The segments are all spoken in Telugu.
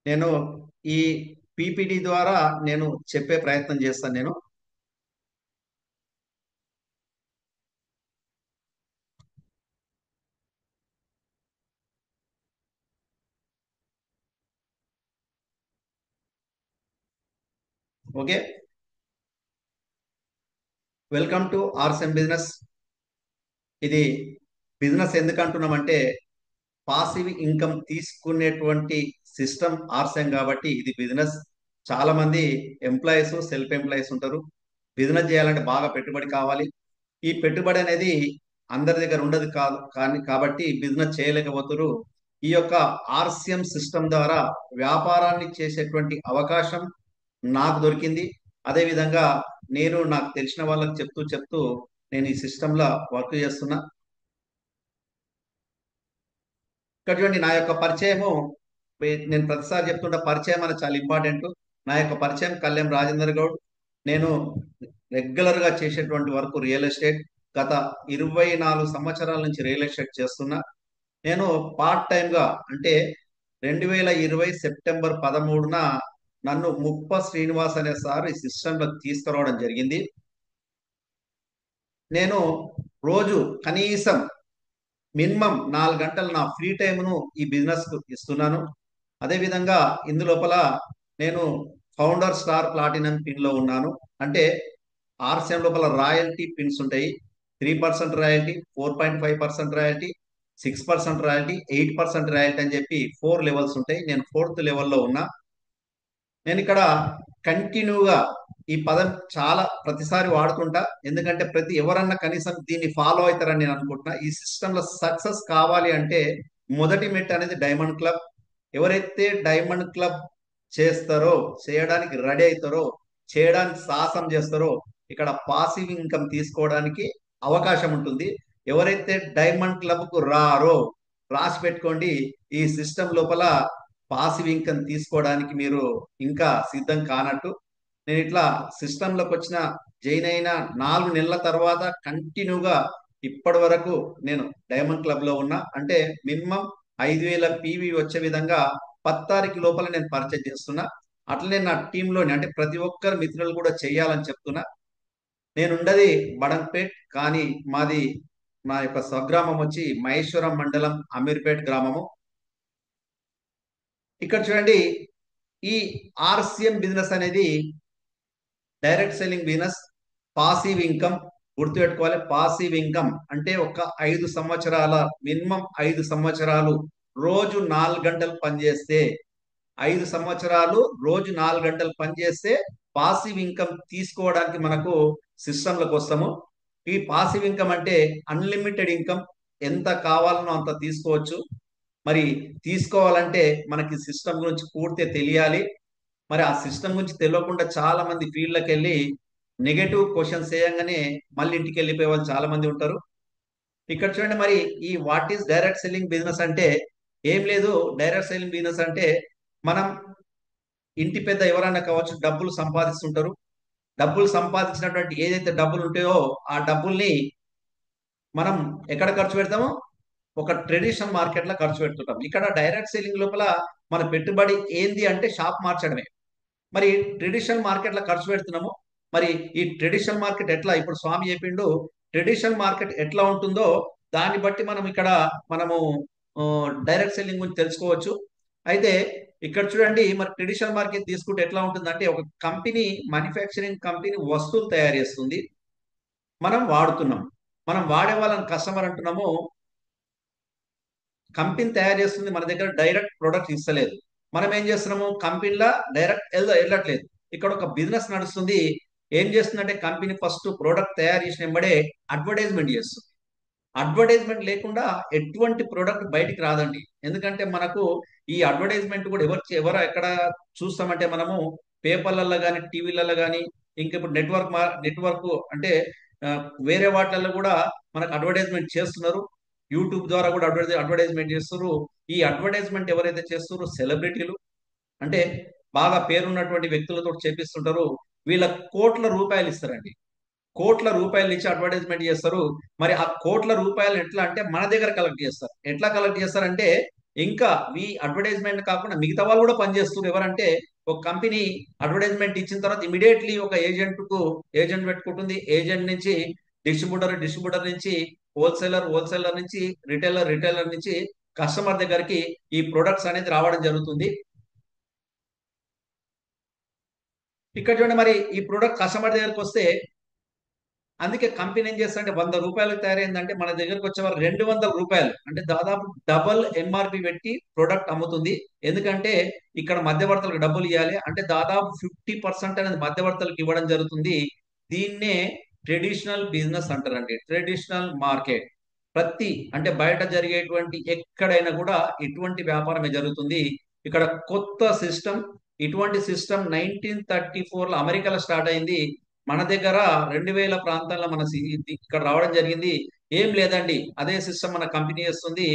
నేను ఈ పీపీటీ ద్వారా నేను చెప్పే ప్రయత్నం చేస్తాను నేను. Okay, welcome to RCM business. ఇది బిజినెస్ ఎందుకు అంటున్నామంటే పాసివ్ ఇన్కమ్ తీసుకునేటువంటి సిస్టమ్ ఆర్సెమ్ కాబట్టి ఇది బిజినెస్. చాలా మంది ఎంప్లాయీస్, సెల్ఫ్ ఎంప్లాయీస్ ఉంటారు. బిజినెస్ చేయాలంటే బాగా పెట్టుబడి కావాలి. ఈ పెట్టుబడి అనేది అందరి దగ్గర ఉండదు కాదు కానీ కాబట్టి బిజినెస్ చేయలేకపోతారు. ఈ యొక్క ఆర్సిఎం సిస్టమ్ ద్వారా వ్యాపారాన్ని చేసేటువంటి అవకాశం నాకు దొరికింది. అదే విధంగా నేను నాకు తెలిసిన వాళ్ళకి చెప్తూ చెప్తూ నేను ఈ సిస్టంలో వర్క్ చేస్తున్నా. ఇక్కడ చూడండి నా యొక్క పరిచయము. నేను ప్రతిసారి చెప్తుంటా పరిచయం అనేది చాలా ఇంపార్టెంట్. నా యొక్క పరిచయం కళ్యాణ్ రాజేందర్ గౌడ్. నేను రెగ్యులర్ గా చేసేటువంటి వర్క్ రియల్ ఎస్టేట్. గత 24 సంవత్సరాల నుంచి రియల్ ఎస్టేట్ చేస్తున్నా. నేను పార్ట్ టైం గా అంటే 2020 సెప్టెంబర్ 13న నన్ను ముప్ప శ్రీనివాస్ అనే సార్ ఈ సిస్టంలో తీసుకురావడం జరిగింది. నేను రోజు కనీసం మినిమం 4 గంటలు నా ఫ్రీ టైంను ఈ బిజినెస్ కు ఇస్తున్నాను. అదేవిధంగా ఇందులోపల నేను ఫౌండర్ స్టార్ ప్లాటినం పిన్ లో ఉన్నాను. అంటే ఆర్సిఎం లోపల రాయల్టీ పిన్స్ ఉంటాయి. 3% రాయల్టీ, 4.5% రాయల్టీ, 6% రాయల్టీ, 8% రాయల్టీ అని చెప్పి 4 లెవెల్స్ ఉంటాయి. నేను 4th లెవెల్లో ఉన్నా. నేను ఇక్కడ కంటిన్యూగా ఈ పదం చాలా ప్రతిసారి వాడుతుంటా. ఎందుకంటే ఎవరన్నా కనీసం దీన్ని ఫాలో అవుతారని నేను అనుకుంటున్నా. ఈ సిస్టమ్ లో సక్సెస్ కావాలి అంటే మొదటి మెట్ అనేది డైమండ్ క్లబ్. ఎవరైతే డైమండ్ క్లబ్ చేస్తారో, చేయడానికి రెడీ అవుతారో, చేయడానికి సాహసం చేస్తారో ఇక్కడ పాసివ్ ఇన్కమ్ తీసుకోవడానికి అవకాశం ఉంటుంది. ఎవరైతే డైమండ్ క్లబ్ కు రారో రాసి పెట్టుకోండి. ఈ సిస్టమ్ లోపల పాసివ్ ఇన్కమ్ తీసుకోవడానికి మీరు ఇంకా సిద్ధం కానట్టు. నేను ఇట్లా సిస్టంలోకి వచ్చిన జాయిన్ అయిన 4 నెలల తర్వాత కంటిన్యూగా ఇప్పటి వరకు నేను డైమండ్ క్లబ్ లో ఉన్నా. అంటే మినిమం 5,000 పీవీ వచ్చే విధంగా 10 తారీఖు లోపల నేను పర్చేజ్ చేస్తున్నా. అట్లనే నా టీంలోని అంటే ప్రతి ఒక్కరు మిత్రులు కూడా చేయాలని చెప్తున్నా. నేనుండది బడంపేట్, కానీ మాది మా యొక్క స్వగ్రామం వచ్చి మహేశ్వరం మండలం అమీర్పేట్ గ్రామము. ఇక్కడ చూడండి, ఈ ఆర్సిఎం బిజినెస్ అనేది direct selling business. Passive income గుర్తుపెట్టుకోవాలి. పాసివ్ ఇన్కమ్ అంటే ఒక 5 సంవత్సరాల మినిమం 5 సంవత్సరాలు రోజు 4 గంటలు పనిచేస్తే 5 సంవత్సరాలు రోజు 4 గంటలు పనిచేస్తే పాసివ్ ఇన్కమ్ తీసుకోవడానికి మనకు సిస్టంలకు వస్తాము. ఈ పాసివ్ ఇన్కమ్ అంటే అన్లిమిటెడ్ ఇన్కమ్. ఎంత కావాలనో అంత తీసుకోవచ్చు. మరి తీసుకోవాలంటే మనకి సిస్టమ్ గురించి పూర్తిగా తెలియాలి. మరి ఆ సిస్టమ్ గురించి తెలియకుండా చాలా మంది ఫీల్డ్కి వెళ్ళి నెగటివ్ క్వశ్చన్స్ వేయంగానే మళ్ళీ ఇంటికి వెళ్ళిపోయే వాళ్ళు చాలా మంది ఉంటారు. ఇక్కడ చూడండి, మరి ఈ what is direct selling business అంటే ఏం లేదు. డైరెక్ట్ సెల్లింగ్ బిజినెస్ అంటే మనం ఇంటి పెద్ద ఎవరైనా కావచ్చు, డబ్బులు సంపాదిస్తుంటారు. డబ్బులు సంపాదించినటువంటి ఏదైతే డబ్బులు ఉంటాయో ఆ డబ్బుల్ని మనం ఎక్కడ ఖర్చు పెడతామో ఒక ట్రెడిషనల్ మార్కెట్ లో ఖర్చు పెడుతుంటాం. ఇక్కడ డైరెక్ట్ సెల్లింగ్ లోపల మన పెట్టుబడి ఏంది అంటే షాప్ మార్చడమే. మరి ట్రెడిషనల్ మార్కెట్ లో ఖర్చు పెడుతున్నాము. మరి ఈ ట్రెడిషనల్ మార్కెట్ ఎట్లా, ఇప్పుడు స్వామి చెప్పిండు, ట్రెడిషనల్ మార్కెట్ ఎట్లా ఉంటుందో దాన్ని బట్టి మనం ఇక్కడ మనము డైరెక్ట్ సెల్లింగ్ గురించి తెలుసుకోవచ్చు. అయితే ఇక్కడ చూడండి, మరి ట్రెడిషనల్ మార్కెట్ తీసుకుంటే ఎట్లా ఉంటుందంటే ఒక కంపెనీ, మ్యానుఫ్యాక్చరింగ్ కంపెనీ వస్తువులు తయారు చేస్తుంది, మనం వాడుతున్నాం. మనం వాడే వాళ్ళని కస్టమర్ అంటున్నాము. కంపెనీ తయారు చేస్తుంది, మన దగ్గర డైరెక్ట్ ప్రొడక్ట్ ఇస్తలేదు. మనం ఏం చేస్తున్నాము, కంపెనీలా డైరెక్ట్ వెళ్ళట్లేదు. ఇక్కడ ఒక బిజినెస్ నడుస్తుంది. ఏం చేస్తుందంటే కంపెనీ ఫస్ట్ ప్రోడక్ట్ తయారు చేసిన వెంబడే అడ్వర్టైజ్మెంట్ చేస్తుంది. అడ్వర్టైజ్మెంట్ లేకుండా ఎటువంటి ప్రోడక్ట్ బయటికి రాదండి. ఎందుకంటే మనకు ఈ అడ్వర్టైజ్మెంట్ కూడా ఎవరు ఎక్కడ చూస్తామంటే మనము పేపర్లలో కానీ, టీవీలలో కానీ, ఇంకా ఇప్పుడు నెట్వర్క్ అంటే ఆ, వేరే వాటిలలో కూడా మనకు అడ్వర్టైజ్మెంట్ చేస్తున్నారు. యూట్యూబ్ ద్వారా కూడా అడ్వర్టైజ్మెంట్ చేస్తున్నారు. ఈ అడ్వర్టైజ్మెంట్ ఎవరైతే చేస్తున్నారో సెలబ్రిటీలు, అంటే బాగా పేరున్నటువంటి వ్యక్తులతో చేపిస్తుంటారు. వీళ్ళ కోట్ల రూపాయలు ఇస్తారండి. కోట్ల రూపాయలు ఇచ్చి అడ్వర్టైజ్మెంట్ చేస్తారు. మరి ఆ కోట్ల రూపాయలు ఎట్లా అంటే మన దగ్గర కలెక్ట్ చేస్తారు. ఎట్లా కలెక్ట్ చేస్తారంటే ఇంకా ఈ అడ్వర్టైజ్మెంట్ కాకుండా మిగతా వాళ్ళు కూడా పనిచేస్తున్నారు. ఎవరంటే ఒక కంపెనీ అడ్వర్టైజ్మెంట్ ఇచ్చిన తర్వాత ఇమీడియట్లీ ఒక ఏజెంట్ పెట్టుకుంటుంది. ఏజెంట్ నుంచి డిస్ట్రిబ్యూటర్ నుంచి హోల్సేలర్ నుంచి రిటైలర్ నుంచి కస్టమర్ దగ్గరికి ఈ ప్రొడక్ట్స్ అనేది రావడం జరుగుతుంది. ఇక్కడ చూడండి, మరి ఈ ప్రొడక్ట్ కస్టమర్ దగ్గరకు వస్తే అందుకే కంపెనీ ఏం చేస్తుందంటే 100 రూపాయలకు తయారైందంటే మన దగ్గరకు వచ్చేవారు 200 రూపాయలు, అంటే దాదాపు డబల్ ఎంఆర్పి పెట్టి ప్రొడక్ట్ అమ్ముతుంది. ఎందుకంటే ఇక్కడ మధ్యవర్తులకు డబ్బులు ఇవ్వాలి, అంటే దాదాపు 50% అనేది మధ్యవర్తులకు ఇవ్వడం జరుగుతుంది. దీన్నే ట్రెడిషనల్ బిజినెస్ అంటారండి, ట్రెడిషనల్ మార్కెట్. అంటే బయట జరిగేటువంటి ఎక్కడైనా కూడా ఇటువంటి వ్యాపారమే జరుగుతుంది. ఇక్కడ కొత్త సిస్టమ్, ఇటువంటి సిస్టమ్ 1934లో అమెరికాలో స్టార్ట్ అయింది. మన దగ్గర 2000 ప్రాంతాల్లో ఇక్కడ రావడం జరిగింది. ఏం లేదండి, అదే సిస్టమ్ మన కంపెనీ చేస్తుంది.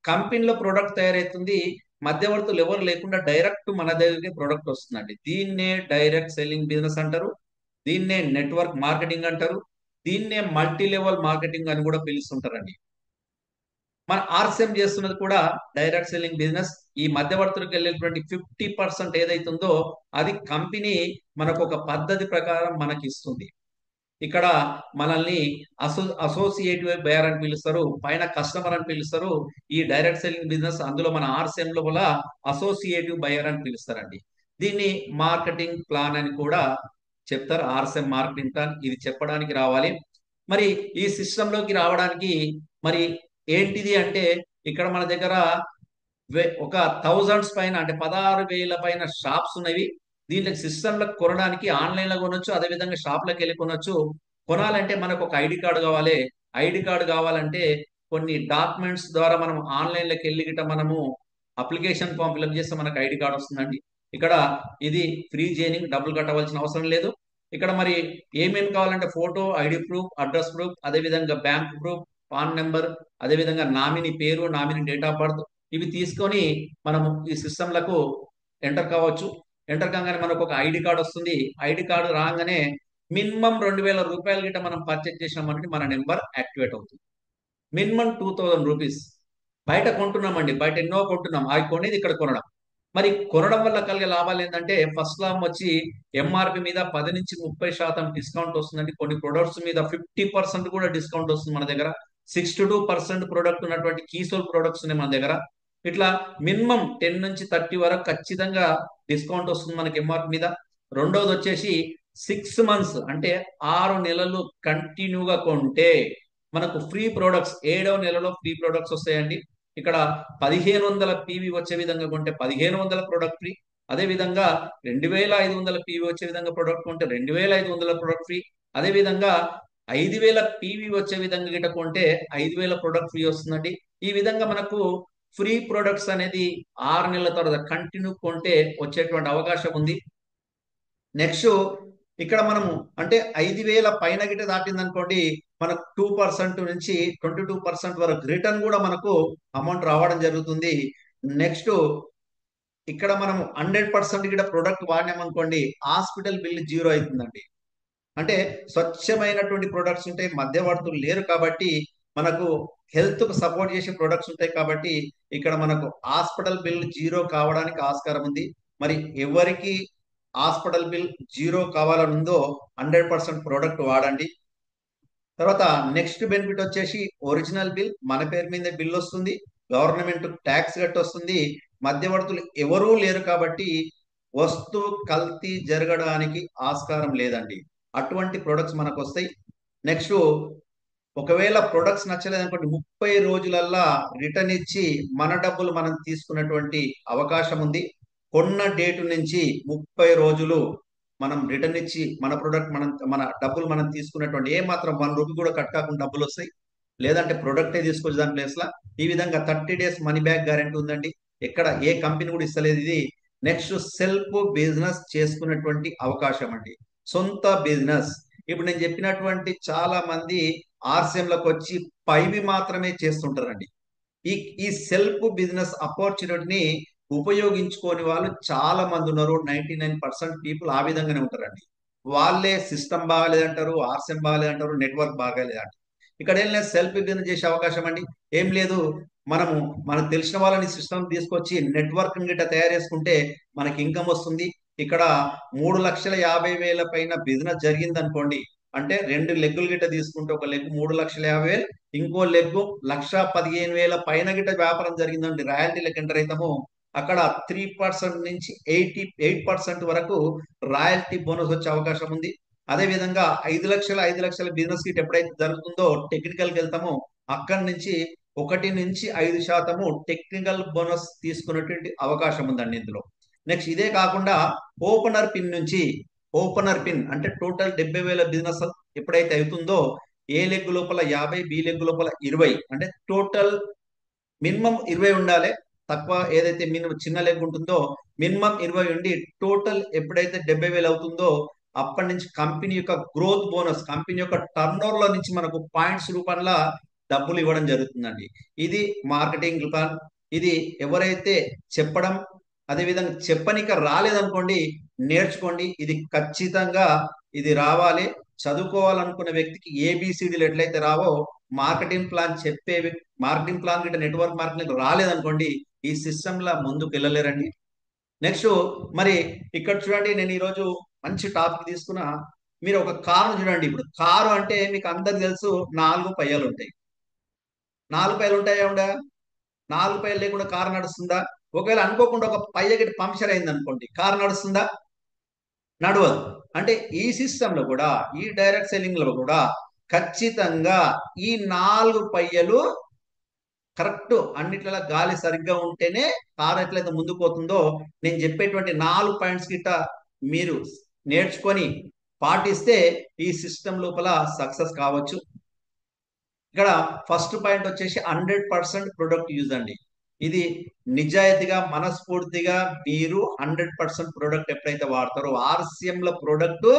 కంపెనీలో ప్రొడక్ట్ తయారవుతుంది, మధ్యవర్తులు ఎవరు లేకుండా డైరెక్ట్ మన దగ్గరికి ప్రొడక్ట్ వస్తుందండి. దీన్నే డైరెక్ట్ సెల్లింగ్ బిజినెస్ అంటారు, దీన్నే నెట్వర్క్ మార్కెటింగ్ అంటారు, దీన్నే మల్టీ లెవెల్ మార్కెటింగ్ అని కూడా పిలుస్తుంటారండి. మన ఆర్సిఎం చేస్తున్నది కూడా డైరెక్ట్ సెల్లింగ్ బిజినెస్. ఈ మధ్యవర్తులకు వెళ్ళేటువంటి 50% ఏదైతుందో అది కంపెనీ మనకు ఒక పద్ధతి ప్రకారం మనకి ఇస్తుంది. ఇక్కడ మనల్ని అసోసియేటివ్ బయర్ అని పిలుస్తారు, పైన కస్టమర్ అని పిలుస్తారు. ఈ డైరెక్ట్ సెల్లింగ్ బిజినెస్ అందులో మన ఆర్సిఎం లోపల అసోసియేటివ్ బయర్ అని పిలుస్తారండి. దీన్ని మార్కెటింగ్ ప్లాన్ అని కూడా చెప్తారు, ఆర్సిఎం మార్కెటింగ్ ప్లాన్. ఇది చెప్పడానికి రావాలి. మరి ఈ సిస్టమ్ లోకి రావడానికి మరి ఏంటిది అంటే, ఇక్కడ మన దగ్గర ఒక థౌజండ్స్ పైన, అంటే 16,000 పైన షాప్స్ ఉన్నవి. దీంట్లో సిస్టంలకు కొనడానికి ఆన్లైన్ లో కొనొచ్చు, అదేవిధంగా షాప్లకు వెళ్ళి కొనొచ్చు. కొనాలంటే మనకు ఒక ఐడి కార్డు కావాలి. ఐడి కార్డు కావాలంటే కొన్ని డాక్యుమెంట్స్ ద్వారా మనం ఆన్లైన్ లోకి వెళ్ళి గిట్ట మనము అప్లికేషన్ ఫామ్ ఫిల్అప్ చేస్తే మనకు ఐడి కార్డు వస్తుందండి. ఇక్కడ ఇది ఫ్రీ జైనింగ్, డబ్బులు కట్టవలసిన అవసరం లేదు. ఇక్కడ మరి ఏమేమి కావాలంటే photo, ID proof, address proof, అదేవిధంగా బ్యాంక్ ప్రూఫ్, పాన్ నెంబర్, అదేవిధంగా నామినీ పేరు, నామినీ డేట్ ఆఫ్ బర్త్, ఇవి తీసుకొని మనము ఈ సిస్టంలకు ఎంటర్ కావచ్చు. ఎంటర్ కాగానే మనకు ఒక ఐడి కార్డు వస్తుంది. ఐడి కార్డు రాగానే మినిమం 2,000 రూపాయలు గిట్ట మనం పర్చేజ్ చేసినామంటే మన నెంబర్ యాక్టివేట్ అవుతుంది. Minimum 2,000 rupees. బయట కొంటున్నామండి, బయట ఎన్నో కొంటున్నాం, అవి కొనేది ఇక్కడ కొనడం. మరి కొనడం వల్ల కలిగే లాభాలు ఏంటంటే, ఫస్ట్ లాభం వచ్చి ఎంఆర్పి మీద 10 నుంచి 30% డిస్కౌంట్ వస్తుందండి. కొన్ని ప్రొడక్ట్స్ మీద 50% కూడా డిస్కౌంట్ వస్తుంది మన దగ్గర. 62% ప్రొడక్ట్ ఉన్నటువంటి కీసోల్ ప్రొడక్ట్స్ ఉన్నాయి మన దగ్గర. ఇట్లా మినిమం 10 నుంచి 30 వరకు ఖచ్చితంగా డిస్కౌంట్ వస్తుంది మనకి ఎంఆర్పి మీద. రెండోది వచ్చేసి 6 మంత్స్, అంటే 6 నెలలు కంటిన్యూగా కొంటే మనకు ఫ్రీ ప్రొడక్ట్స్, 7వ నెలలో ఫ్రీ ప్రొడక్ట్స్ వస్తాయండి. ఇక్కడ 1,500 పీవీ వచ్చే విధంగా కొంటే 1,500 ప్రొడక్ట్ ఫ్రీ. అదే విధంగా 2,500 పీవీ వచ్చే విధంగా ప్రొడక్ట్ కొంటే 2,500 ప్రొడక్ట్ ఫ్రీ. అదే విధంగా 5,000 పీవీ వచ్చే విధంగా గిట్ట కొంటే 5,000 ప్రొడక్ట్ ఫ్రీ వస్తుందండి. ఈ విధంగా మనకు ఫ్రీ ప్రొడక్ట్స్ అనేది 6 నెలల తర్వాత కంటిన్యూ కొంటే వచ్చేటువంటి అవకాశం ఉంది. నెక్స్ట్ ఇక్కడ మనము అంటే 5,000 పైన గిట్ట దాటింది అనుకోండి, మనకు 2% నుంచి 22% వరకు రిటర్న్ కూడా మనకు అమౌంట్ రావడం జరుగుతుంది. నెక్స్ట్ ఇక్కడ మనము 100% గిట్ట ప్రొడక్ట్ వాడినామనుకోండి, హాస్పిటల్ బిల్ 0 అవుతుందండి. అంటే స్వచ్ఛమైనటువంటి ప్రొడక్ట్స్ ఉంటాయి, మధ్యవర్తులు లేరు కాబట్టి మనకు హెల్త్ కు సపోర్ట్ చేసే ప్రొడక్ట్స్ ఉంటాయి కాబట్టి ఇక్కడ మనకు హాస్పిటల్ బిల్ 0 కావడానికి ఆస్కారం ఉంది. మరి ఎవరికి హాస్పిటల్ బిల్ 0 కావాలని ఉందో 100% ప్రోడక్ట్ వాడండి. తర్వాత నెక్స్ట్ బెనిఫిట్ వచ్చేసి ఒరిజినల్ బిల్, మన పేరు మీద బిల్ వస్తుంది, గవర్నమెంట్ ట్యాక్స్ కట్టి వస్తుంది, మధ్యవర్తులు ఎవరూ లేరు కాబట్టి వస్తువు కల్తీ జరగడానికి ఆస్కారం లేదండి. అటువంటి ప్రొడక్ట్స్ మనకు వస్తాయి. నెక్స్ట్ ఒకవేళ ప్రొడక్ట్స్ నచ్చలేదనుకోండి, 30 రోజులల్లా రిటర్న్ ఇచ్చి మన డబ్బులు మనం తీసుకున్నటువంటి అవకాశం ఉంది. కొన్న డేటు నుంచి 30 రోజులు మనం రిటర్న్ ఇచ్చి మన ప్రొడక్ట్ మన డబ్బులు మనం తీసుకున్నటువంటి ఏ మాత్రం 1 రూపీ కూడా కట్ కాకుండా డబ్బులు వస్తాయి. లేదంటే ప్రొడక్టే తీసుకొచ్చి దాని ప్లేస్ లా. ఈ విధంగా 30 డేస్ మనీ బ్యాక్ గ్యారెంటీ ఉందండి. ఎక్కడ ఏ కంపెనీ కూడా ఇస్తలేదు ఇది. నెక్స్ట్ సెల్ఫ్ బిజినెస్ చేసుకున్నటువంటి అవకాశం అండి, సొంత బిజినెస్. ఇప్పుడు నేను చెప్పినటువంటి చాలా మంది ఆర్సిఎంలకు వచ్చి పైవి మాత్రమే చేస్తుంటారండి. ఈ ఈ సెల్ఫ్ బిజినెస్ ఆపర్చునిటీని ఉపయోగించుకోని వాళ్ళు చాలా మంది ఉన్నారు. 99% పీపుల్ ఆ విధంగానే ఉంటారండి. వాళ్ళే సిస్టమ్ బాగాలేదంటారు, ఆర్సిఎం బాగాలేదంటారు, నెట్వర్క్ బాగాలేదంటారు. ఇక్కడ ఏం లేదు, సెల్ఫ్ బిజినెస్ చేసే అవకాశం అండి. ఏం లేదు, మనము మనకు తెలిసిన వాళ్ళని సిస్టమ్ తీసుకొచ్చి నెట్వర్క్ గిట్ట తయారు చేసుకుంటే మనకి ఇన్కమ్ వస్తుంది. ఇక్కడ 3,50,000 పైన బిజినెస్ జరిగింది అనుకోండి, అంటే రెండు లెగ్గులు గిట్ట తీసుకుంటే ఒక లెగ్ 3,50,000, ఇంకో లెగ్గు 1,15,000 పైన గిట్ట వ్యాపారం జరిగిందండి, రాయల్టీ లెక్క ఎంటర్ అవుతాము. అక్కడ 3% నుంచి 88% వరకు రాయల్టీ బోనస్ వచ్చే అవకాశం ఉంది. అదే విధంగా 5,00,000 బిజినెస్ కిట్ ఎప్పుడైతే జరుగుతుందో టెక్నికల్కి వెళ్తామో అక్కడి నుంచి 1 నుంచి 5% టెక్నికల్ బోనస్ తీసుకున్నటువంటి అవకాశం ఉందండి ఇందులో. నెక్స్ట్ ఇదే కాకుండా ఓపెనర్ పిన్ నుంచి, ఓపెనర్ పిన్ అంటే టోటల్ 70,000 బిజినెస్ ఎప్పుడైతే అవుతుందో ఏ లెగ్ లోపల 50, బి లెగ్ లోపల 20, అంటే టోటల్ మినిమం 20 ఉండాలి. తక్కువ ఏదైతే మినిమం చిన్న లెగ్ ఉంటుందో మినిమం 20 ఉండి టోటల్ ఎప్పుడైతే 70,000 అవుతుందో అప్పటి నుంచి కంపెనీ యొక్క గ్రోత్ బోనస్, కంపెనీ యొక్క టర్న్ ఓవర్ లో నుంచి మనకు పాయింట్స్ రూపంలో డబ్బులు ఇవ్వడం జరుగుతుందండి. ఇది మార్కెటింగ్ ప్లాన్. ఇది ఎవరైతే చెప్పడం, అదేవిధంగా చెప్పనిక రాలేదనుకోండి, నేర్చుకోండి. ఇది ఖచ్చితంగా ఇది రావాలి. చదువుకోవాలనుకున్న వ్యక్తికి ఏబిసిడీలు ఎట్లయితే రావో మార్కెటింగ్ ప్లాన్ చెప్పే మార్కెటింగ్ ప్లాన్ గిట్ట నెట్వర్క్ మార్కెటింగ్ రాలేదనుకోండి ఈ సిస్టమ్ లా ముందుకు వెళ్ళలేరండి. నెక్స్ట్ మరి ఇక్కడ చూడండి, నేను ఈరోజు మంచి టాపిక్ తీసుకున్నా. మీరు ఒక కారు చూడండి. ఇప్పుడు కారు అంటే మీకు అందరికి తెలుసు 4 పయ్యాలు ఉంటాయి. 4 పయ్యాలు ఉంటాయా ఉండా? 4 పయ్యాలు లేకుండా కారు నడుస్తుందా? ఒకవేళ అనుకోకుండా ఒక పయ్యకి పంక్చర్ అయింది అనుకోండి, కారు నడుస్తుందా? నడవదు. అంటే ఈ సిస్టమ్ లో కూడా, ఈ డైరెక్ట్ సెల్లింగ్ లో కూడా ఖచ్చితంగా ఈ 4 పయ్యలు కరెక్ట్ అన్నిట్లలో గాలి సరిగ్గా ఉంటేనే కారు ఎట్లయితే ముందుకు పోతుందో, నేను చెప్పేటువంటి 4 పాయింట్స్ గిట్ట మీరు నేర్చుకొని పాటిస్తే ఈ సిస్టమ్ లోపల సక్సెస్ కావచ్చు. ఇక్కడ ఫస్ట్ పాయింట్ వచ్చేసి 100% ప్రొడక్ట్ యూజ్ అండి. ఇది నిజాయితీగా మనస్ఫూర్తిగా మీరు 100% ప్రొడక్ట్ ఎప్పుడైతే వాడతారో, ఆర్సిఎం లో ప్రొడక్ట్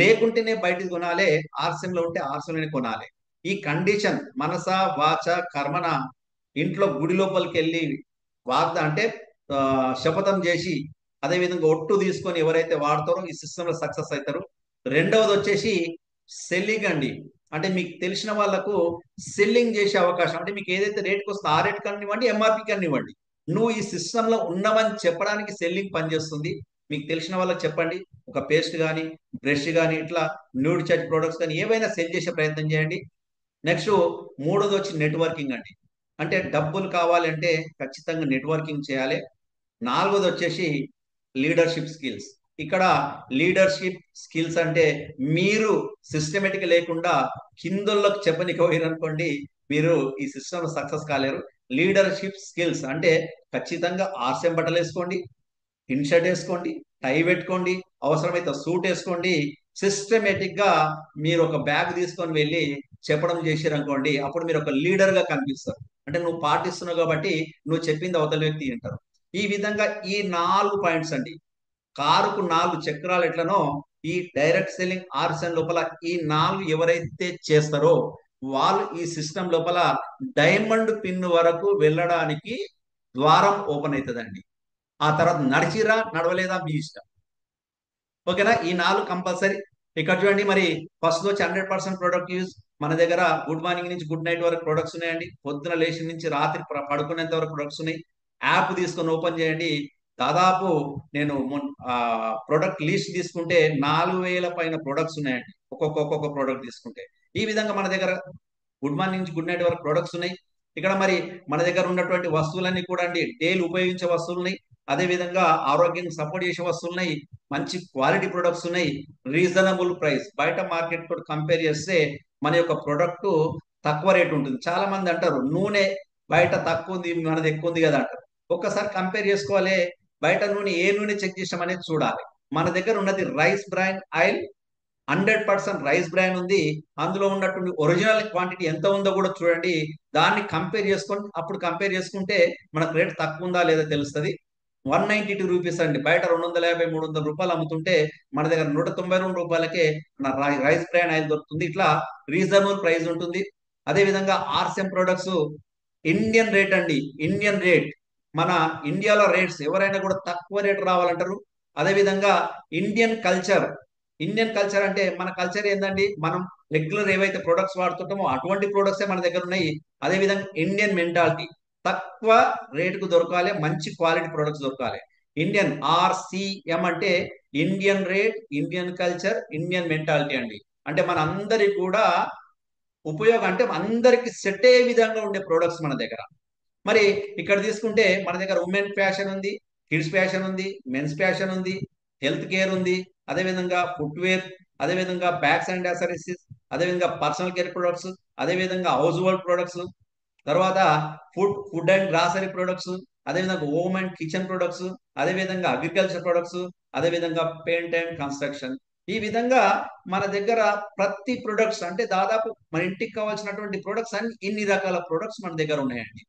లేకుంటేనే బయటకు కొనాలి, ఆర్సిఎం లో ఉంటే ఆర్సిఎం లోనే కొనాలి. ఈ కండిషన్ మనస వాచ కర్మన ఇంట్లో గుడి లోపలికి వెళ్ళి అంటే శపథం చేసి అదేవిధంగా ఒట్టు తీసుకొని ఎవరైతే వాడతారో ఈ సిస్టంలో సక్సెస్ అవుతారు. రెండవది వచ్చేసి సెల్లింగ్ అండి. అంటే మీకు తెలిసిన వాళ్ళకు సెల్లింగ్ చేసే అవకాశం, అంటే మీకు ఏదైతే రేట్కి వస్తుందో ఆ రేట్ కనివ్వండి, ఎంఆర్పి కనివ్వండి, నువ్వు ఈ సిస్టంలో ఉన్నావని చెప్పడానికి సెల్లింగ్ పనిచేస్తుంది. మీకు తెలిసిన వాళ్ళకి చెప్పండి. ఒక పేస్ట్ కానీ, బ్రష్ కానీ, ఇట్లా న్యూడ్ టచ్ ప్రొడక్ట్స్ కానీ ఏవైనా సెల్ చేసే ప్రయత్నం చేయండి. నెక్స్ట్ మూడోది వచ్చి నెట్వర్కింగ్ అండి. అంటే డబ్బులు కావాలంటే ఖచ్చితంగా నెట్వర్కింగ్ చేయాలి. నాలుగోది వచ్చేసి లీడర్షిప్ స్కిల్స్. ఇక్కడ లీడర్షిప్ స్కిల్స్ అంటే మీరు సిస్టమేటిక్ లేకుండా కిందోళ్ళకి చెప్పనికి పోయిరనుకోండి, మీరు ఈ సిస్టమ్ సక్సెస్ కాలేరు. లీడర్షిప్ స్కిల్స్ అంటే ఖచ్చితంగా ఆర్సెం బట్టలు వేసుకోండి, ఇన్షర్ట్ వేసుకోండి, టై పెట్టుకోండి, అవసరమైతే సూట్ వేసుకోండి. సిస్టమేటిక్ గా మీరు ఒక బ్యాగ్ తీసుకొని వెళ్ళి చెప్పడం చేసిరనుకోండి, అప్పుడు మీరు ఒక లీడర్ గా కనిపిస్తారు. అంటే నువ్వు పాటిస్తున్నావు కాబట్టి నువ్వు చెప్పింది అవతల వ్యక్తి వింటారు. ఈ విధంగా ఈ 4 పాయింట్స్ అండి. కారుకు 4 చక్రాలు ఎట్లనో ఈ డైరెక్ట్ సెల్లింగ్ ఆర్సన్ లోపల ఈ 4 ఎవరైతే చేస్తారో వాళ్ళు ఈ సిస్టమ్ లోపల డైమండ్ పిన్ వరకు వెళ్ళడానికి ద్వారం ఓపెన్ అవుతుందండి. ఆ తర్వాత నడిచిరా నడవలేదా మీ ఇష్టం. ఓకేనా? ఈ 4 కంపల్సరీ. ఇక్కడ చూడండి, మరి ఫస్ట్ వచ్చి 100% ప్రొడక్ట్ యూజ్. మన దగ్గర గుడ్ మార్నింగ్ నుంచి గుడ్ నైట్ వరకు ప్రొడక్ట్స్ ఉన్నాయండి. పొద్దున లేచి నుంచి రాత్రి పడుకునేంత వరకు ప్రొడక్ట్స్ ఉన్నాయి. యాప్ తీసుకొని ఓపెన్ చేయండి. దాదాపు నేను ప్రొడక్ట్ లిస్ట్ తీసుకుంటే 4,000 పైన ప్రొడక్ట్స్ ఉన్నాయండి. ఒక్కొక్క ప్రొడక్ట్ తీసుకుంటే ఈ విధంగా మన దగ్గర గుడ్ మార్నింగ్ నుంచి గుడ్ నైట్ వరకు ప్రొడక్ట్స్ ఉన్నాయి. ఇక్కడ మరి మన దగ్గర ఉన్నటువంటి వస్తువులన్నీ కూడా అండి డైలీ ఉపయోగించే వస్తువులు ఉన్నాయి. అదే విధంగా ఆరోగ్యాన్ని సపోర్ట్ చేసే వస్తువులు ఉన్నాయి. మంచి క్వాలిటీ ప్రొడక్ట్స్ ఉన్నాయి. Reasonable price. బయట మార్కెట్ తోటి కంపేర్ చేస్తే మన యొక్క ప్రొడక్ట్ తక్కువ రేట్ ఉంటుంది. చాలా మంది అంటారు నూనె బయట తక్కువ ఉంది, మనది ఎక్కువ ఉంది కదా అంటారు. ఒక్కసారి కంపేర్ చేసుకోవాలి. బయట నూనె ఏ నూనె చెక్ చేసాం అనేది చూడాలి. మన దగ్గర ఉన్నది rice bran oil, 100% rice bran ఉంది. అందులో ఉన్నటువంటి ఒరిజినల్ క్వాంటిటీ ఎంత ఉందో కూడా చూడండి. దాన్ని కంపేర్ చేసుకొని అప్పుడు కంపేర్ చేసుకుంటే మనకు రేట్ తక్కువ ఉందా లేదా తెలుస్తుంది. 192 రూపీస్ అండి. బయట 250, 300 రూపాయలు అమ్ముతుంటే మన దగ్గర 192 రూపాయలకే మన రైస్ బ్రాన్ ఆయిల్ దొరుకుతుంది. ఇట్లా రీజనబుల్ ప్రైస్ ఉంటుంది. అదే విధంగా ఆర్సెం ప్రొడక్ట్స్ ఇండియన్ రేట్ అండి. ఇండియన్ రేట్, మన ఇండియాలో రేట్స్ ఎవరైనా కూడా తక్కువ రేట్ రావాలంటారు. అదేవిధంగా ఇండియన్ కల్చర్, ఇండియన్ కల్చర్ అంటే మన కల్చర్ ఏందండి, మనం రెగ్యులర్ ఏవైతే ప్రొడక్ట్స్ వాడుతుంటామో అటువంటి ప్రొడక్ట్సే మన దగ్గర ఉన్నాయి. అదేవిధంగా ఇండియన్ మెంటాలిటీ, తక్కువ రేటుకు దొరకాలి, మంచి క్వాలిటీ ప్రొడక్ట్స్ దొరకాలి. ఇండియన్ ఆర్సిఎం అంటే Indian rate, Indian culture, Indian mentality అండి. అంటే మన అందరికి కూడా ఉపయోగం, అంటే అందరికి సెట్ అయ్యే విధంగా ఉండే ప్రొడక్ట్స్ మన దగ్గర. మరి ఇక్కడ తీసుకుంటే మన దగ్గర ఉమెన్ ఫ్యాషన్ ఉంది, కిడ్స్ ఫ్యాషన్ ఉంది, మెన్స్ ఫ్యాషన్ ఉంది, హెల్త్ కేర్ ఉంది, అదేవిధంగా ఫుట్వేర్, అదేవిధంగా బ్యాగ్స్ అండ్ యాక్సరీస్, అదేవిధంగా పర్సనల్ కేర్ ప్రొడక్ట్స్, అదేవిధంగా హౌస్ హోల్డ్ ప్రొడక్ట్స్, తర్వాత ఫుడ్ అండ్ గ్రాసరీ ప్రొడక్ట్స్, అదేవిధంగా హోమ్ అండ్ కిచెన్ ప్రొడక్ట్స్, అదేవిధంగా అగ్రికల్చర్ ప్రొడక్ట్స్, అదేవిధంగా పెయింట్ అండ్ కన్స్ట్రక్షన్. ఈ విధంగా మన దగ్గర ప్రతి ప్రొడక్ట్స్ అంటే దాదాపు మన ఇంటికి కావాల్సినటువంటి ప్రొడక్ట్స్ అన్ని ఇన్ని రకాల ప్రొడక్ట్స్ మన దగ్గర ఉన్నాయండి.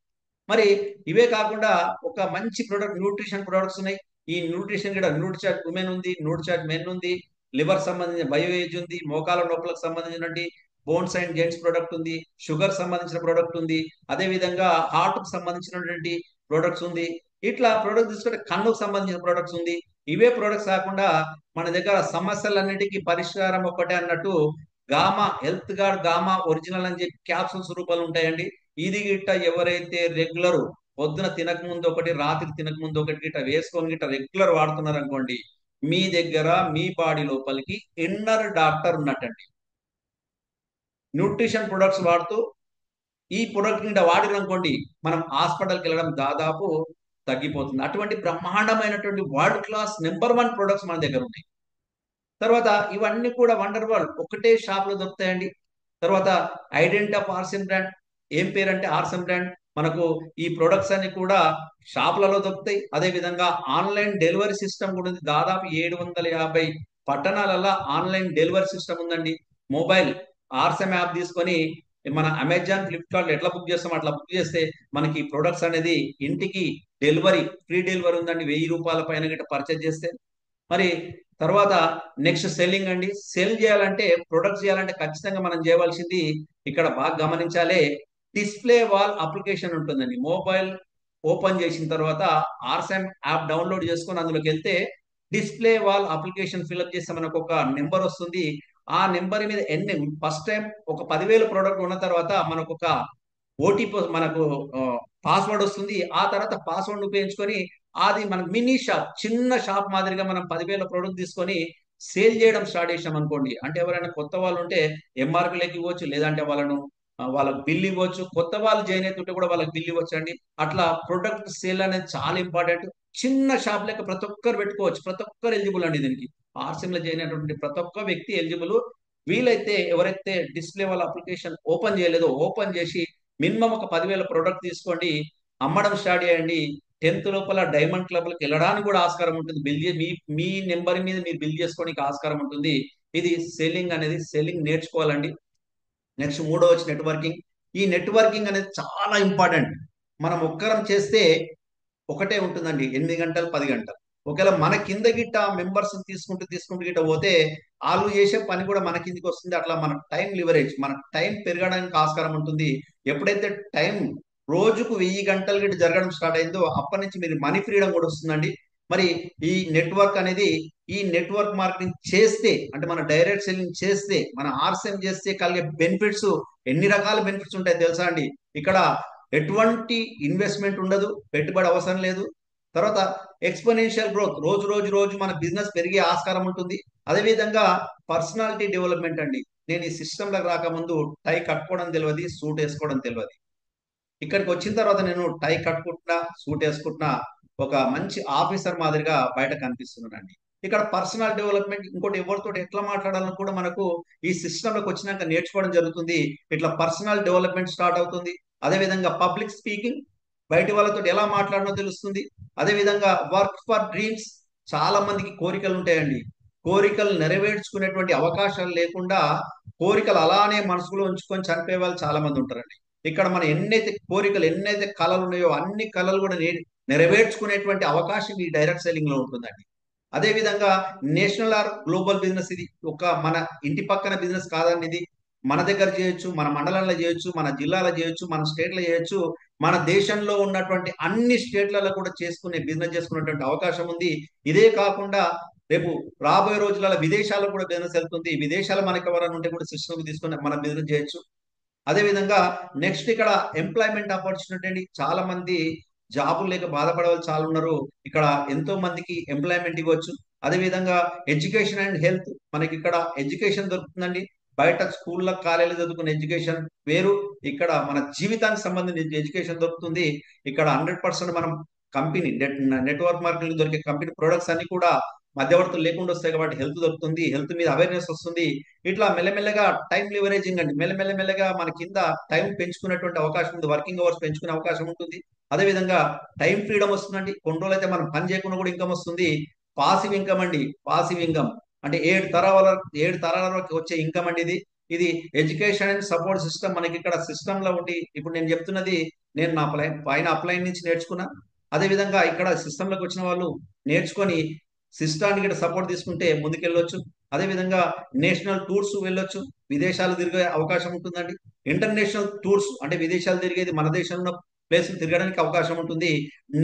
మరి ఇవే కాకుండా ఒక మంచి ప్రొడక్ట్ న్యూట్రిషన్ ప్రొడక్ట్స్ ఉన్నాయి. ఈ న్యూట్రిషన్ కూడా న్యూట్రిచార్ట్ ఉమెన్ ఉంది, న్యూట్రిచార్ట్ మెన్ ఉంది, లివర్ సంబంధించిన బయోఏజ్ ఉంది, మోకాల నొప్పులకు సంబంధించినటువంటి బోన్స్ అండ్ జెంట్స్ ప్రొడక్ట్ ఉంది, షుగర్ సంబంధించిన ప్రొడక్ట్ ఉంది, అదే విధంగా హార్ట్ కు సంబంధించినటువంటి ప్రొడక్ట్స్ ఉంది. ఇట్లా ప్రొడక్ట్ తీసుకుంటే కన్నుకు సంబంధించిన ప్రొడక్ట్స్ ఉంది. ఇవే ప్రొడక్ట్స్ కాకుండా మన దగ్గర సమస్యలన్నిటికీ పరిష్కారం ఒక్కటే అన్నట్టు gamma health gourd gamma original అని చెప్పి క్యాప్సూల్స్ రూపాలు ఉంటాయండి. ఇది గిట్ట ఎవరైతే రెగ్యులర్ పొద్దున తినక ముందు ఒకటి, రాత్రి తినక ముందు ఒకటి గిట్ట వేసుకొని గిట్ట రెగ్యులర్ వాడుతున్నారు అనుకోండి, మీ దగ్గర మీ బాడీ లోపలికి ఇన్నర్ డాక్టర్ ఉన్నట్టండి. న్యూట్రిషన్ ప్రొడక్ట్స్ వాడుతూ ఈ ప్రొడక్ట్ కింద వాడిన అనుకోండి, మనం హాస్పిటల్కి వెళ్ళడం దాదాపు తగ్గిపోతుంది. అటువంటి బ్రహ్మాండమైనటువంటి world class number one products మన దగ్గర ఉన్నాయి. తర్వాత ఇవన్నీ కూడా వండర్ వరల్డ్ ఒకటే షాప్ లో దొరుకుతాయండి. తర్వాత ఐడెంటిటీ ఆఫ్ ఆర్సెన్ బ్రాండ్, ఏం పేరంటే ఆర్సెన్ బ్రాండ్. మనకు ఈ ప్రొడక్ట్స్ అన్ని కూడా షాపులలో దొరుకుతాయి. అదే విధంగా ఆన్లైన్ డెలివరీ సిస్టమ్ కూడా ఉంది. దాదాపు 750 పట్టణాలలో ఆన్లైన్ డెలివరీ సిస్టమ్ ఉందండి. మొబైల్ ఆర్సెమ్ యాప్ తీసుకొని మన అమెజాన్, ఫ్లిప్కార్ట్ ఎట్లా బుక్ చేస్తాం అట్లా బుక్ చేస్తే మనకి ప్రొడక్ట్స్ అనేది ఇంటికి డెలివరీ, ఫ్రీ డెలివరీ ఉందండి. 1000 రూపాయల పైన గిట్ట పర్చేజ్ చేస్తే. మరి తర్వాత నెక్స్ట్ సెల్లింగ్ అండి. సెల్ చేయాలంటే, ప్రొడక్ట్స్ చేయాలంటే ఖచ్చితంగా మనం చేయవలసింది ఇక్కడ బాగా గమనించాలి. డిస్ప్లే వాల్ అప్లికేషన్ ఉంటుందండి. మొబైల్ ఓపెన్ చేసిన తర్వాత ఆర్సెమ్ యాప్ డౌన్లోడ్ చేసుకొని అందులోకి వెళ్తే డిస్ప్లే వాల్ అప్లికేషన్ ఫిల్అప్ చేస్తే మనకు ఒక నెంబర్ వస్తుంది. ఆ నెంబర్ మీద ఎన్ని ఫస్ట్ టైం ఒక 10,000 ప్రోడక్ట్ ఉన్న తర్వాత మనకు ఒక ఓటీపీ, మనకు పాస్వర్డ్ వస్తుంది. ఆ తర్వాత పాస్వర్డ్ ఉపయోగించుకొని అది మన మినీ షాప్, చిన్న షాప్ మాదిరిగా మనం 10,000 ప్రోడక్ట్ తీసుకొని సేల్ చేయడం స్టార్ట్ చేసాం అనుకోండి. అంటే ఎవరైనా కొత్త వాళ్ళు ఉంటే ఎంఆర్పీలకు ఇవ్వచ్చు, లేదంటే వాళ్ళకి బిల్ ఇవ్వచ్చు. కొత్త వాళ్ళు జాయిన్ అవుతుంటే కూడా వాళ్ళకి బిల్ ఇవ్వచ్చు అండి. అట్లా ప్రొడక్ట్ సేల్ అనేది చాలా ఇంపార్టెంట్. చిన్న షాప్ లెక్క ప్రతి ఒక్కరు పెట్టుకోవచ్చు. ప్రతి ఒక్కరు ఎలిజిబుల్ అండి దీనికి. ఆర్సిఎం లో జాయిన్ అయినటువంటి ప్రతి ఒక్క వ్యక్తి ఎలిజిబుల్. వీలైతే ఎవరైతే డిస్ప్లే వాళ్ళ అప్లికేషన్ ఓపెన్ చేయలేదో ఓపెన్ చేసి మినిమం ఒక 10,000 ప్రోడక్ట్ తీసుకోండి, అమ్మడం స్టార్ట్ చేయండి. 10th లోపల డైమండ్ క్లబ్లకు వెళ్ళడానికి కూడా ఆస్కారం ఉంటుంది. మీ మీ నెంబర్ మీద మీరు బిల్ చేసుకోవడానికి ఆస్కారం ఉంటుంది. ఇది సెల్లింగ్ అనేది, సెల్లింగ్ నేర్చుకోవాలండి. నెక్స్ట్ మూడో వచ్చి నెట్వర్కింగ్. ఈ నెట్వర్కింగ్ అనేది చాలా ఇంపార్టెంట్. మనం ఒక్కరం చేస్తే ఒకటే ఉంటుందండి, 8 గంటలు 10 గంటలు. ఒకవేళ మన కింద గిట్ట మెంబర్స్ తీసుకుంటూ తీసుకుంటూ గిట్ట పోతే వాళ్ళు చేసే పని కూడా మన కిందికి వస్తుంది. అట్లా మన టైం లివరేజ్, మన టైం పెరగడానికి ఆస్కారం ఉంటుంది. ఎప్పుడైతే టైం రోజుకు 1000 గంటలు గిట్ట జరగడం స్టార్ట్ అయిందో అప్పటి నుంచి మీరు మనీ ఫ్రీడమ్ కూడా వస్తుందండి. మరి ఈ నెట్వర్క్ అనేది, ఈ నెట్వర్క్ మార్కెటింగ్ చేస్తే, అంటే మన డైరెక్ట్ సెల్లింగ్ చేస్తే, మన ఆర్సెం చేస్తే కలిగే బెనిఫిట్స్ ఎన్ని రకాల బెనిఫిట్స్ ఉంటాయి తెలుసా అండి. ఇక్కడ ఎటువంటి ఇన్వెస్ట్మెంట్ ఉండదు, పెట్టుబడి అవసరం లేదు. తర్వాత ఎక్స్పోనెన్షియల్ గ్రోత్, రోజు రోజు రోజు మన బిజినెస్ పెరిగే ఆస్కారం ఉంటుంది. అదేవిధంగా పర్సనాలిటీ డెవలప్మెంట్ అండి. నేను ఈ సిస్టంలోకి రాకముందు టై కట్టుకోవడం తెలియదు, సూట్ వేసుకోవడం తెలియదు. ఇక్కడికి వచ్చిన తర్వాత నేను టై కట్టుకుంటున్నా, సూట్ వేసుకుంటున్నా, ఒక మంచి ఆఫీసర్ మాదిరిగా బయట కనిపిస్తున్నానండి. ఇక్కడ పర్సనల్ డెవలప్మెంట్, ఇంకోటి ఎవరితో ఎట్లా మాట్లాడాలని కూడా మనకు ఈ సిస్టంలోకి వచ్చినాక నేర్చుకోవడం జరుగుతుంది. ఇట్లా పర్సనల్ డెవలప్మెంట్ స్టార్ట్ అవుతుంది. అదేవిధంగా పబ్లిక్ స్పీకింగ్, బయట వాళ్ళతో ఎలా మాట్లాడనో తెలుస్తుంది. అదేవిధంగా వర్క్ ఫర్ డ్రీమ్స్, చాలా మందికి కోరికలు ఉంటాయండి. కోరికలు నెరవేర్చుకునేటువంటి అవకాశాలు లేకుండా కోరికలు అలానే మనసులో ఉంచుకొని చనిపోయే వాళ్ళు చాలా మంది ఉంటారండి. ఇక్కడ మన ఎన్నైతే కోరికలు, ఎన్నైతే కళలు ఉన్నాయో అన్ని కళలు కూడా నెరవేర్చుకునేటువంటి అవకాశం ఈ డైరెక్ట్ సెల్లింగ్ లో ఉంటుందండి. అదే విధంగా నేషనల్ ఆర్ గ్లోబల్ బిజినెస్. ఇది ఒక మన ఇంటి పక్కన బిజినెస్ కాదండి. ఇది మన దగ్గర చేయొచ్చు, మన మండలంలో చేయొచ్చు, మన జిల్లాలో చేయొచ్చు, మన స్టేట్లో చేయొచ్చు, మన దేశంలో ఉన్నటువంటి అన్ని స్టేట్లలో కూడా బిజినెస్ చేసుకునేటువంటి అవకాశం ఉంది. ఇదే కాకుండా రేపు రాబోయే రోజులలో విదేశాలకు కూడా బిజినెస్ వెళ్తుంది. విదేశాలు మనకి ఎవరైనా ఉంటే కూడా సిస్టమ్ తీసుకొని మనం బిజినెస్ చేయొచ్చు. అదేవిధంగా నెక్స్ట్ ఇక్కడ ఎంప్లాయ్మెంట్ ఆపర్చునిటీ అండి. చాలా మంది జాబులు లేక బాధపడే వాళ్ళు చాలా ఉన్నారు. ఇక్కడ ఎంతో మందికి ఎంప్లాయ్మెంట్ ఇవ్వచ్చు. అదేవిధంగా ఎడ్యుకేషన్ అండ్ హెల్త్, మనకి ఇక్కడ ఎడ్యుకేషన్ దొరుకుతుందండి. బయట స్కూళ్ళ కాలేజీలో చదువుకున్న ఎడ్యుకేషన్ వేరు, ఇక్కడ మన జీవితానికి సంబంధించిన ఎడ్యుకేషన్ దొరుకుతుంది. ఇక్కడ 100% మనం కంపెనీ నెట్వర్క్ మార్కెటింగ్ దొరికే కంపెనీ ప్రొడక్ట్స్ అన్ని కూడా మధ్యవర్తులు లేకుండా వస్తాయి కాబట్టి హెల్త్ దొరుకుతుంది, హెల్త్ మీద అవేర్నెస్ వస్తుంది. ఇట్లా మెల్లమెల్లగా టైం లివరేజింగ్ అండి, మెల్లమెల్లగా మన కింద టైం పెంచుకునేటువంటి అవకాశం ఉంది, వర్కింగ్ అవర్స్ పెంచుకునే అవకాశం ఉంటుంది. అదేవిధంగా టైం ఫ్రీడమ్ వస్తుందండి. కొన్ని రోజులు అయితే మనం పని చేయకుండా కూడా ఇన్కమ్ వస్తుంది. పాసివ్ ఇన్కమ్ అండి. పాసివ్ ఇన్కమ్ అంటే 7 తరాల వరకు వచ్చే ఇన్కమ్ అండి ఇది. ఇది ఎడ్యుకేషన్ అండ్ సపోర్ట్ సిస్టమ్ మనకి ఇక్కడ సిస్టమ్ లో ఉండి, ఇప్పుడు నేను చెప్తున్నది నేను నా పైన అప్లైన్ నుంచి నేర్చుకున్నా. అదేవిధంగా ఇక్కడ సిస్టమ్ లోకి వచ్చిన వాళ్ళు నేర్చుకొని సిస్టానికి ఇక్కడ సపోర్ట్ తీసుకుంటే ముందుకెళ్ళొచ్చు. అదేవిధంగా నేషనల్ టూర్స్ వెళ్ళొచ్చు, విదేశాలు తిరిగే అవకాశం ఉంటుందండి. ఇంటర్నేషనల్ టూర్స్ అంటే విదేశాలు తిరిగేది, మన దేశంలో ప్లేస్ తిరగడానికి అవకాశం ఉంటుంది.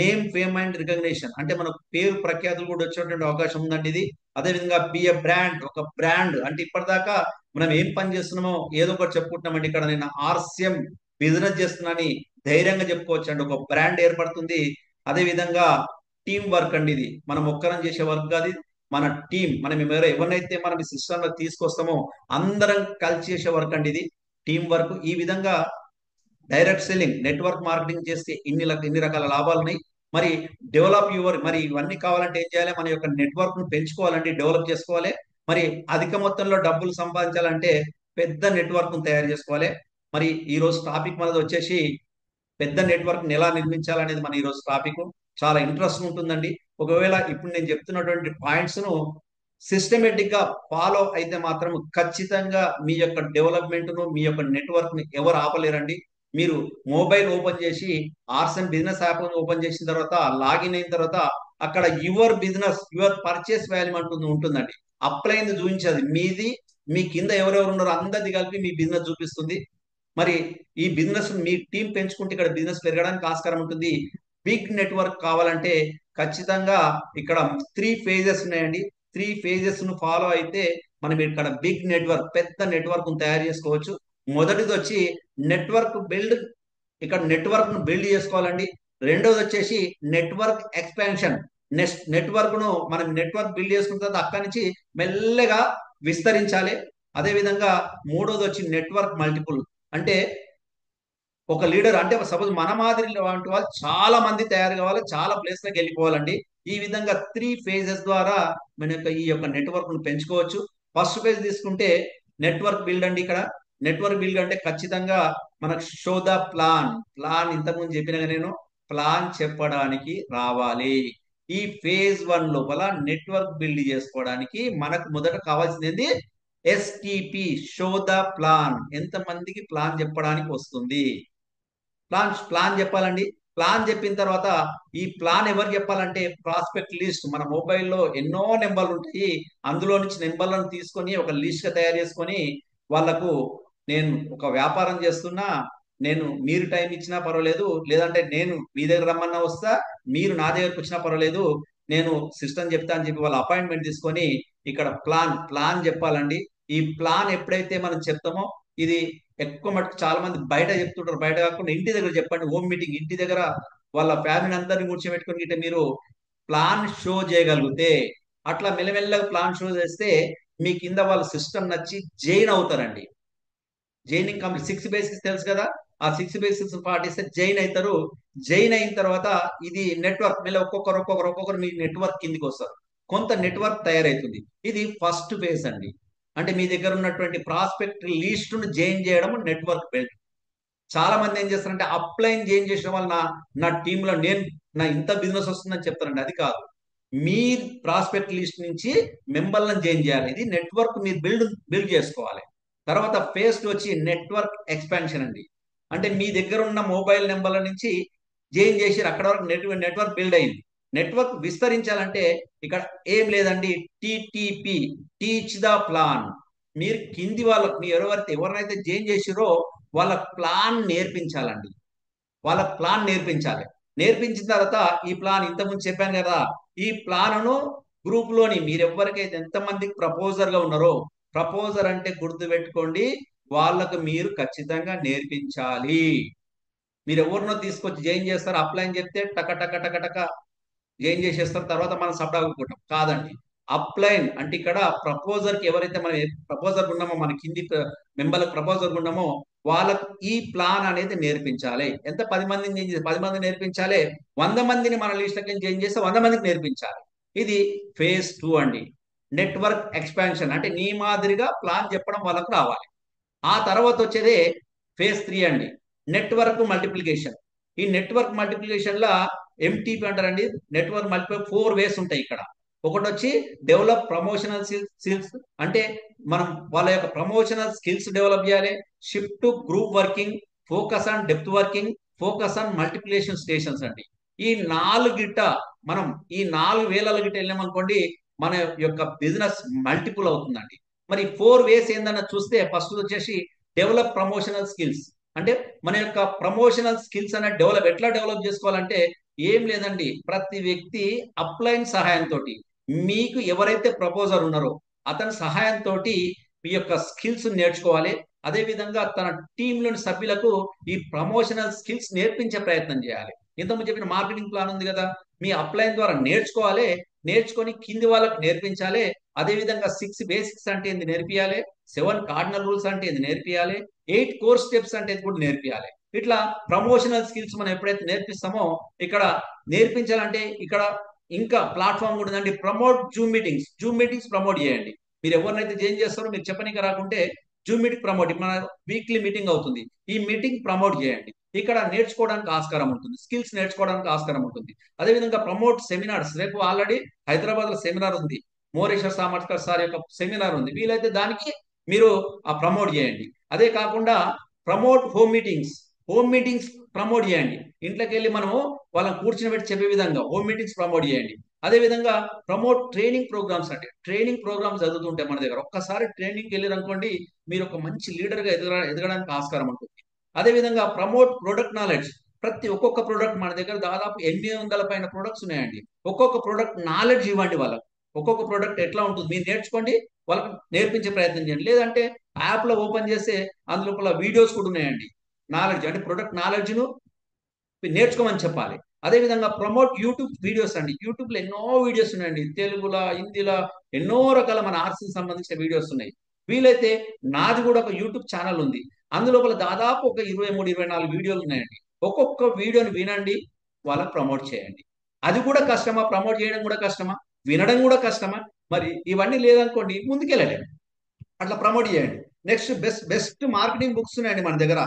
నేమ్ ఫేమ్ అండ్ రికగ్నేషన్ అంటే మనకు పేరు ప్రఖ్యాతులు కూడా వచ్చేటువంటి అవకాశం ఉందండి ఇది. అదేవిధంగా బి ఏ బ్రాండ్, ఒక బ్రాండ్ అంటే ఇప్పటిదాకా మనం ఏం పని చేస్తున్నామో ఏదో ఒకటి చెప్పుకుంటున్నామండి. ఇక్కడ నేను ఆర్సిఎం బిజినెస్ చేస్తున్నానని ధైర్యంగా చెప్పుకోవచ్చు అండి, ఒక బ్రాండ్ ఏర్పడుతుంది. అదేవిధంగా టీం వర్క్ అండి. ఇది మనం ఒక్కరం చేసే వర్క్ కాదు, మన టీం, మనం ఎవరినైతే మనం ఈ సిస్టమ్ లో తీసుకొస్తామో అందరం కలిసి చేసే వర్క్ అండి ఇది, టీం వర్క్. ఈ విధంగా డైరెక్ట్ సెల్లింగ్, నెట్వర్క్ మార్కెటింగ్ చేస్తే ఇన్ని రకాల లాభాలు ఉన్నాయి. మరి డెవలప్ యువర్, మరి ఇవన్నీ కావాలంటే ఏం చేయాలి? మన యొక్క నెట్వర్క్ ను పెంచుకోవాలండి, డెవలప్ చేసుకోవాలి. మరి అధిక మొత్తంలో డబ్బులు సంపాదించాలంటే పెద్ద నెట్వర్క్ ను తయారు చేసుకోవాలి. మరి ఈ రోజు టాపిక్ మనది వచ్చేసి పెద్ద నెట్వర్క్ ఎలా నిర్మించాలనేది మన ఈరోజు టాపిక్. చాలా ఇంట్రెస్ట్ ఉంటుందండి. ఒకవేళ ఇప్పుడు నేను చెప్తున్నటువంటి పాయింట్స్ ను సిస్టమేటిక్ గా ఫాలో అయితే మాత్రం ఖచ్చితంగా మీ యొక్క డెవలప్మెంట్ ను, మీ యొక్క నెట్వర్క్ ని ఎవరు ఆపలేరండి. మీరు మొబైల్ ఓపెన్ చేసి ఆర్సన్ బిజినెస్ యాప్ ఓపెన్ చేసిన తర్వాత లాగిన్ అయిన తర్వాత అక్కడ your business, your purchase value ఉంటుందండి. అప్లైంది చూపించేది మీది, మీ కింద ఎవరెవరు ఉన్నారో అందరిది కలిపి మీ బిజినెస్ చూపిస్తుంది. మరి ఈ బిజినెస్ మీ టీం పెంచుకుంటే ఇక్కడ బిజినెస్ పెరగడానికి ఆస్కారం ఉంటుంది. బిగ్ నెట్వర్క్ కావాలంటే ఖచ్చితంగా ఇక్కడ 3 ఫేజెస్ ఉన్నాయండి. 3 ఫేజెస్ ను ఫాలో అయితే మనం ఇక్కడ బిగ్ నెట్వర్క్, పెద్ద నెట్వర్క్ తయారు చేసుకోవచ్చు. మొదటిది వచ్చి నెట్వర్క్ బిల్డ్, ఇక్కడ నెట్వర్క్ ను బిల్డ్ చేసుకోవాలండి. రెండోది వచ్చేసి నెట్వర్క్ ఎక్స్పాన్షన్, నెట్వర్క్ ను మనం నెట్వర్క్ బిల్డ్ చేసుకున్న తర్వాత అక్కడి నుంచి మెల్లగా విస్తరించాలి. అదేవిధంగా మూడోది వచ్చి నెట్వర్క్ మల్టిపుల్, అంటే ఒక లీడర్ అంటే సపోజ్ మన మాదిరి వంటి వాళ్ళు చాలా మంది తయారు కావాలి, చాలా ప్లేస్లకు వెళ్ళిపోవాలండి. ఈ విధంగా 3 ఫేజెస్ ద్వారా మన యొక్క ఈ యొక్క నెట్వర్క్ ను పెంచుకోవచ్చు. ఫస్ట్ ఫేజ్ తీసుకుంటే నెట్వర్క్ బిల్డ్ అండి. ఇక్కడ నెట్వర్క్ బిల్డ్ అంటే ఖచ్చితంగా మనకు షో ద ప్లాన్. ప్లాన్ ఇంతకుముందు చెప్పినగా నేను ప్లాన్ చెప్పడానికి రావాలి. ఈ ఫేజ్ 1 లోపల నెట్వర్క్ బిల్డ్ చేసుకోవడానికి మనకు మొదట కావాల్సింది ఎస్టిపి, షో ద ప్లాన్. ఎంత మందికి ప్లాన్ చెప్పడానికి వస్తుంది? ప్లాన్ చెప్పాలండి. ప్లాన్ చెప్పిన తర్వాత ఈ ప్లాన్ ఎవరు చెప్పాలంటే ప్రాస్పెక్ట్ లిస్ట్, మన మొబైల్లో ఎన్నో నెంబర్లు ఉంటాయి, అందులో నుంచి నెంబర్లను తీసుకొని ఒక లిస్ట్ గా తయారు చేసుకొని వాళ్ళకు, నేను ఒక వ్యాపారం చేస్తున్నా, మీరు టైం ఇచ్చినా పర్వాలేదు, లేదంటే నేను మీ దగ్గర రమ్మన్నా వస్తా, మీరు నా దగ్గరకు వచ్చినా పర్వాలేదు, నేను సిస్టమ్ చెప్తా అని చెప్పి వాళ్ళ అపాయింట్మెంట్ తీసుకొని ఇక్కడ ప్లాన్ చెప్పాలండి. ఈ ప్లాన్ ఎప్పుడైతే మనం చెప్తామో, ఇది ఎక్కువ మటుకు చాలా మంది బయట చెప్తుంటారు, బయట కాకుండా ఇంటి దగ్గర చెప్పండి. హోమ్ మీటింగ్, ఇంటి దగ్గర వాళ్ళ ఫ్యామిలీ అందరినీ కూర్చోబెట్టుకుని గిట్ట మీరు ప్లాన్ షో చేయగలిగితే, అట్లా మెల్లమెల్లగా ప్లాన్ షో చేస్తే మీ కింద వాళ్ళ సిస్టమ్ నచ్చి జైన్ అవుతారండి. జైనింగ్ కంప్లీట్ 6 బేసిక్స్ తెలుసు కదా, ఆ 6 బేసిక్స్ పాటిస్తే జైన్ అవుతారు. జైన్ అయిన తర్వాత ఇది నెట్వర్క్ మెల్ల ఒక్కొక్కరు మీ నెట్వర్క్ కిందికి వస్తారు. కొంత నెట్వర్క్ తయారవుతుంది. ఇది ఫస్ట్ ఫేజ్ అండి. అంటే మీ దగ్గర ఉన్నటువంటి ప్రాస్పెక్ట్ లిస్ట్ ను జైన్ చేయడం నెట్వర్క్ బిల్డ్. చాలా మంది ఏం చేస్తారంటే అప్లైన్ జైన్ చేసిన వల్ల నా టీంలో నా ఇంత బిజినెస్ వస్తుందని చెప్తారండి. అది కాదు, మీ ప్రాస్పెక్ట్ లిస్ట్ నుంచి మెంబర్లను జైన్ చేయాలి. ఇది నెట్వర్క్ మీరు బిల్డ్ చేసుకోవాలి. తర్వాత ఫేజ్ 2 వచ్చి నెట్వర్క్ ఎక్స్పాన్షన్ అండి. అంటే మీ దగ్గర ఉన్న మొబైల్ నెంబర్ల నుంచి జైన్ చేసి అక్కడ వరకు నెట్వర్క్ బిల్డ్ అయింది. నెట్వర్క్ విస్తరించాలంటే ఇక్కడ ఏం లేదండి, టిటిపి, టీచ్ ద ప్లాన్. మీరు కింది వాళ్ళకు, మీ ఎవరినైతే జైన్ చేసిరో వాళ్ళ ప్లాన్ నేర్పించాలండి. వాళ్ళ ప్లాన్ నేర్పించాలి. నేర్పించిన తర్వాత ఈ ప్లాన్ ఇంతకుముందు చెప్పాను కదా, ఈ ప్లాన్ను గ్రూప్ లోని మీరు ఎవరికైతే ఎంతమందికి ప్రపోజర్ గా ఉన్నారో, ప్రపోజర్ అంటే గుర్తు పెట్టుకోండి, వాళ్ళకు మీరు ఖచ్చితంగా నేర్పించాలి. మీరు ఎవరినో తీసుకొచ్చి జాయిన్ చేస్తారు, అప్లై అని చెప్తే టక టక టక టక ఏం చేసేస్తారు, తర్వాత మనం సబ్డాగుకుంటాం. కాదండి, అప్లైన్ అంటే ఇక్కడ ప్రపోజర్ కి ఎవరైతే మనం ప్రపోజర్ ఉన్నామో, మన కింది మెంబర్లకు ప్రపోజర్ ఉన్నామో వాళ్ళకు ఈ ప్లాన్ అనేది నేర్పించాలి. ఎంత 10 మందిని 10 మంది నేర్పించాలి, 100 మందిని మన లిస్ట్లకి చేంజ్ చేస్తే 100 మందికి నేర్పించాలి. ఇది phase 2 అండి. నెట్వర్క్ ఎక్స్పాన్షన్ అంటే నీ మాదిరిగా ప్లాన్ చెప్పడం వాళ్ళకు రావాలి. ఆ తర్వాత వచ్చేదే phase 3 అండి, నెట్వర్క్ మల్టిప్లికేషన్. ఈ నెట్వర్క్ మల్టిప్లికేషన్ లా ఎంటీపీ అంటారండి, నెట్వర్క్ మల్టిప్లై 4 వేస్ ఉంటాయి ఇక్కడ. ఒకటి వచ్చి డెవలప్ ప్రమోషనల్ స్కిల్స్, అంటే మనం వాళ్ళ యొక్క ప్రమోషనల్ స్కిల్స్ డెవలప్ చేయాలి. Shift to group working, focus on depth working, focus on multiplication stations అండి. ఈ 4 గిట్ట మనం ఈ 4 వేల గిట్ట వెళ్ళామనుకోండి, మన యొక్క బిజినెస్ మల్టిపుల్ అవుతుందండి. మరి 4 వేస్ ఏందన్న చూస్తే ఫస్ట్ వచ్చేసి డెవలప్ ప్రమోషనల్ స్కిల్స్. అంటే మన యొక్క ప్రమోషనల్ స్కిల్స్ అనేది ఎట్లా డెవలప్ చేసుకోవాలంటే ఏం లేదండి, ప్రతి వ్యక్తి అప్లైన్ సహాయంతో, మీకు ఎవరైతే ప్రపోజర్ ఉన్నారో అతని సహాయంతో మీ యొక్క స్కిల్స్ నేర్చుకోవాలి. అదే విధంగా తన టీంలోని సభ్యులకు ఈ ప్రమోషనల్ స్కిల్స్ నేర్పించే ప్రయత్నం చేయాలి. ఇంతకుముందు చెప్పిన మార్కెటింగ్ ప్లాన్ ఉంది కదా, మీ అప్లైన్ ద్వారా నేర్చుకోవాలి, నేర్చుకొని కింది వాళ్ళకు నేర్పించాలి. అదే విధంగా 6 బేసిక్స్ అంటే ఏంది నేర్పియాలి, 7 కార్డినల్ రూల్స్ అంటే ఏంది నేర్పియాలి, 8 కోర్ స్టెప్స్ అంటే కూడా నేర్పియాలి. ఇట్లా ప్రమోషనల్ స్కిల్స్ మనం ఎప్పుడైతే నేర్పిస్తామో, ఇక్కడ నేర్పించాలంటే ఇక్కడ ఇంకా ప్లాట్ఫామ్ కూడా ఉందండి, ప్రమోట్ జూమ్ మీటింగ్స్ ప్రమోట్ చేయండి. మీరు ఎవరినైతే జాయిన్ చేస్తారో మీరు చెప్పనీకి రాకుంటే జూమ్ మీటింగ్ ప్రమోట్, మన వీక్లీ మీటింగ్ అవుతుంది, ఈ మీటింగ్ ప్రమోట్ చేయండి. ఇక్కడ నేర్చుకోవడానికి ఆస్కారం ఉంటుంది, స్కిల్స్ నేర్చుకోవడానికి ఆస్కారం ఉంటుంది. అదేవిధంగా ప్రమోట్ సెమినార్స్, రేపు ఆల్రెడీ హైదరాబాద్ లో సెమినార్ ఉంది, మోరేశ్వర్ సామర్కర్ సార్ యొక్క సెమినార్ ఉంది, వీలైతే దానికి మీరు ఆ ప్రమోట్ చేయండి. అదే కాకుండా ప్రమోట్ హోమ్ మీటింగ్స్ ప్రమోట్ చేయండి. ఇంట్లోకి వెళ్ళి మనము వాళ్ళని కూర్చుని పెట్టి చెప్పే విధంగా హోమ్ మీటింగ్స్ ప్రమోట్ చేయండి. అదే విధంగా ప్రమోట్ ట్రైనింగ్ ప్రోగ్రామ్స్, అంటే ట్రైనింగ్ ప్రోగ్రామ్స్ చదువుతుంటే మన దగ్గర ఒక్కసారి ట్రైనింగ్కి వెళ్ళారనుకోండి, మీరు ఒక మంచి లీడర్ గా ఎదగడానికి ఆస్కారం ఉంటుంది. అదే విధంగా ప్రమోట్ ప్రొడక్ట్ నాలెడ్జ్, ఒక్కొక్క ప్రోడక్ట్ మన దగ్గర దాదాపు 800 పైన ప్రొడక్ట్స్ ఉన్నాయండి. ఒక్కొక్క ప్రోడక్ట్ నాలెడ్జ్ ఇవ్వండి వాళ్ళకి, ఒక్కొక్క ప్రోడక్ట్ ఎట్లా ఉంటుంది మీరు నేర్చుకోండి, వాళ్ళకి నేర్పించే ప్రయత్నం చేయండి. లేదంటే యాప్ లో ఓపెన్ చేస్తే అందులోపల వీడియోస్ కూడా ఉన్నాయండి, నాలెడ్జ్ అంటే ప్రొడక్ట్ నాలెడ్జ్ ను నేర్చుకోమని చెప్పాలి. అదే విధంగా ప్రమోట్ యూట్యూబ్ వీడియోస్ అండి, యూట్యూబ్ లో ఎన్నో వీడియోస్ ఉన్నాయండి, తెలుగులో హిందీలో ఎన్నో రకాల మన ఆర్ట్స్ సంబంధించిన వీడియోస్ ఉన్నాయి. వీలైతే నాది కూడా ఒక యూట్యూబ్ ఛానల్ ఉంది, అందులోపల దాదాపు ఒక 23 24 వీడియోలు ఉన్నాయండి. ఒక్కొక్క వీడియోని వినండి, వాళ్ళకి ప్రమోట్ చేయండి. అది కూడా కష్టమా, ప్రమోట్ చేయడం కూడా కష్టమా, వినడం కూడా కష్టమా? మరి ఇవన్నీ లేదనుకోండి ముందుకెళ్ళలేము. అట్లా ప్రమోట్ చేయండి. Next best best marketing books ఉన్నాయండి మన దగ్గర,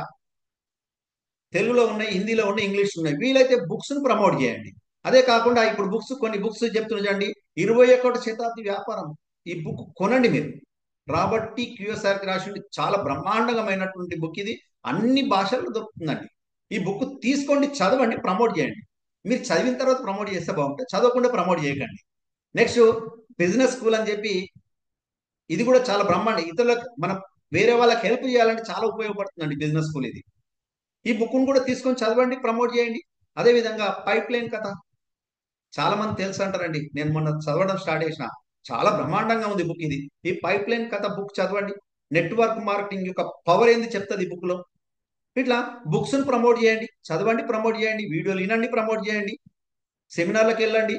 తెలుగులో ఉన్నాయి, హిందీలో ఉన్నాయి, ఇంగ్లీష్ ఉన్నాయి. వీలైతే బుక్స్ ను ప్రమోట్ చేయండి. అదే కాకుండా ఇప్పుడు కొన్ని బుక్స్ చెప్తున్నా చూడండి, 21వ శతాబ్ది వ్యాపారం, ఈ బుక్ కొనండి మీరు. రాబర్ట్ టి క్యూఎస్ఆర్ కి రాసి చాలా బ్రహ్మాండమైనటువంటి బుక్ ఇది, అన్ని భాషల్లో దొరుకుతుందండి. ఈ బుక్ తీసుకోండి, చదవండి, ప్రమోట్ చేయండి. మీరు చదివిన తర్వాత ప్రమోట్ చేస్తే బాగుంటుంది, చదవకుండా ప్రమోట్ చేయకండి. నెక్స్ట్ బిజినెస్ స్కూల్ అని చెప్పి, ఇది కూడా చాలా బ్రహ్మాండం, ఇతరులకు మనం వేరే వాళ్ళకి హెల్ప్ చేయాలంటే చాలా ఉపయోగపడుతుందండి బిజినెస్ స్కూల్ ఇది. ఈ బుక్ కూడా తీసుకొని చదవండి, ప్రమోట్ చేయండి. అదే విధంగా పైప్ లైన్ కథ, చాలా మంది తెలుసు అంటారండి, నేను మొన్న చదవడం స్టార్ట్ చేసిన, చాలా బ్రహ్మాండంగా ఉంది బుక్ ఇది. ఈ పైప్ లైన్ కథ బుక్ చదవండి. నెట్వర్క్ మార్కెటింగ్ యొక్క పవర్ ఏంది చెప్తుంది ఈ బుక్ లో. ఇట్లా బుక్స్ ను ప్రమోట్ చేయండి, చదవండి, ప్రమోట్ చేయండి, వీడియోలు వినండి, ప్రమోట్ చేయండి, సెమినార్లకు వెళ్ళండి,